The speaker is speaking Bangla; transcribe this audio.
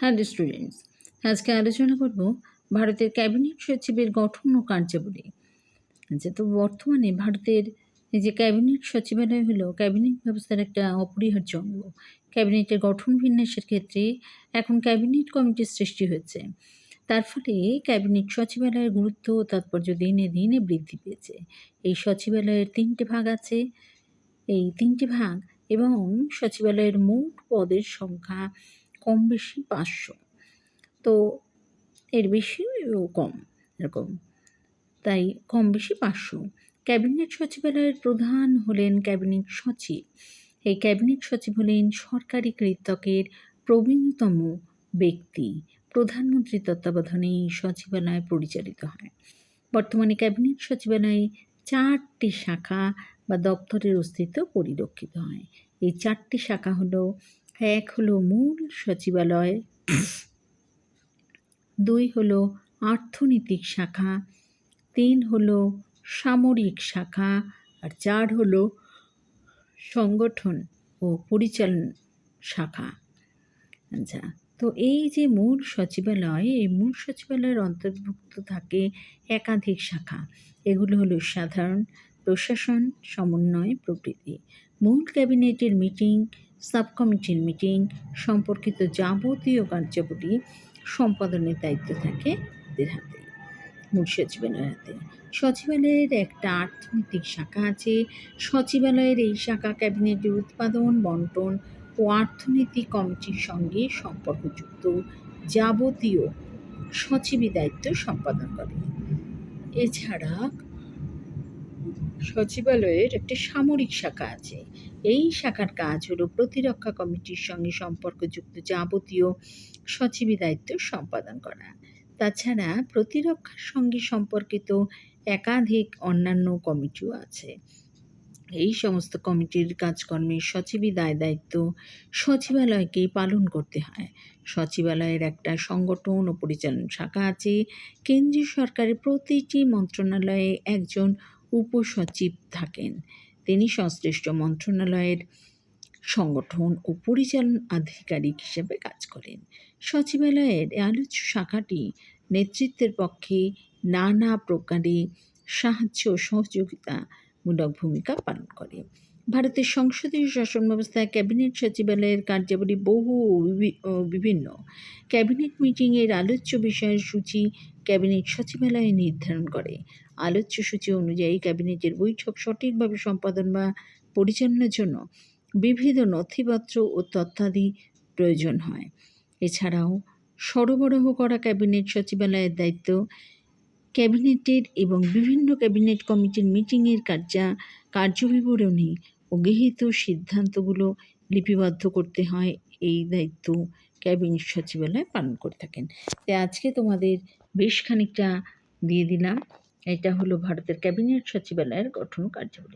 হ্যালো স্টুডেন্টস, আজকে আলোচনা করব ভারতের ক্যাবিনেট সচিবের গঠন ও কার্যাবলী। তো বর্তমানে ভারতের এই যে ক্যাবিনেট সচিবালয় হলো ক্যাবিনেট ব্যবস্থার একটা অপরিহার্য অঙ্গ। ক্যাবিনেটের গঠন বিন্যাসের ক্ষেত্রে এখন ক্যাবিনেট কমিটির সৃষ্টি হয়েছে। তার ফলে ক্যাবিনেট সচিবালয়ের গুরুত্ব ও তাৎপর্য দিনে দিনে বৃদ্ধি পেয়েছে। এই সচিবালয়ের ৩টে ভাগ আছে। এই ৩টে ভাগ এবং সচিবালয়ের মোট পদের সংখ্যা কম বেশি ৫০০। তো এর বেশি ও কম এরকম, তাই কম বেশি ৫০০। ক্যাবিনেট সচিবালয়ের প্রধান হলেন ক্যাবিনেট সচিব। এই ক্যাবিনেট সচিব হলেন সরকারি কৃতকের প্রবীণতম ব্যক্তি। প্রধানমন্ত্রীর তত্ত্বাবধানে এই সচিবালয় পরিচালিত হয়। বর্তমানে ক্যাবিনেট সচিবালয়ে ৪টি শাখা বা দপ্তরের অস্তিত্ব পরিলক্ষিত হয়। এই ৪টি শাখা হলো, এক হলো মূল সচিবালয়, ২ হলো অর্থনৈতিক শাখা, ৩ হলো সামরিক শাখা, আর ৪ হলো সংগঠন ও পরিচালন শাখা। আচ্ছা, তো এই যে মূল সচিবালয়, এই মূল সচিবালয়ের অন্তর্ভুক্ত থাকে একাধিক শাখা। এগুলো হলো সাধারণ, প্রশাসন, সমন্বয় প্রভৃতি। মূল ক্যাবিনেটের মিটিং, সাব কমিটির মিটিং সম্পর্কিত যাবতীয় কার্যাবলী সম্পাদনের দায়িত্ব থাকে এদের হাতে, মূল সচিবালয়ের হাতে। সচিবালয়ের একটা অর্থনৈতিক শাখা আছে। সচিবালয়ের এই শাখা ক্যাবিনেটের উৎপাদন, বন্টন ও অর্থনীতি কমিটির সঙ্গে সম্পর্কযুক্ত যাবতীয় সচিবী দায়িত্ব সম্পাদন করে। এছাড়া সচিবালয়ের একটি সামরিক শাখা আছে। এই শাখার কাজ হলো প্রতিরক্ষা কমিটির সঙ্গে সম্পর্কযুক্ত যাবতীয় সচিবী দায়িত্ব সম্পাদন করা। তাছাড়া প্রতিরক্ষার সঙ্গে সম্পর্কিত একাধিক অন্যান্য কমিটিও আছে। এই সমস্ত কমিটির কাজকর্মের সচিবী দায়িত্ব সচিবালয়কেই পালন করতে হয়। সচিবালয়ের একটা সংগঠন ও পরিচালন শাখা আছে। কেন্দ্রীয় সরকারের প্রতিটি মন্ত্রণালয়ে একজন উপসচিব থাকেন। তিনি সংশ্লিষ্ট মন্ত্রণালয়ের সংগঠন ও পরিচালন আধিকারিক হিসেবে কাজ করেন। সচিবালয়ের আলোচ্য শাখাটি নেতৃত্বের পক্ষে নানা প্রকারে সাহায্য ও সহযোগিতামূলক ভূমিকা পালন করে। ভারতের সংসদীয় শাসন ব্যবস্থায় ক্যাবিনেট সচিবালয়ের কার্যাবলী বহু বিভিন্ন। ক্যাবিনেট মিটিংয়ের আলোচ্য বিষয়ের সূচি ক্যাবিনেট সচিবালয় নির্ধারণ করে। আলোচ্য সূচি অনুযায়ী ক্যাবিনেটের বৈঠক সঠিকভাবে সম্পাদন বা পরিচালনার জন্য বিবিধ নথিপত্র ও তথ্যাদি প্রয়োজন হয়। এছাড়াও সরবরাহ করা ক্যাবিনেট সচিবালয়ের দায়িত্ব। ক্যাবিনেটের এবং বিভিন্ন ক্যাবিনেট কমিটির মিটিংয়ের কার্যবিবরণী ও গৃহীত সিদ্ধান্তগুলো লিপিবদ্ধ করতে হয়। এই দায়িত্ব ক্যাবিনেট সচিবালয় পালন করে থাকেন। তাই আজকে তোমাদের বেশ খানিকটা দিয়ে দিলাম। এটা হলো ভারতের ক্যাবিনেট সচিবালয়ের গঠন কার্যাবলী।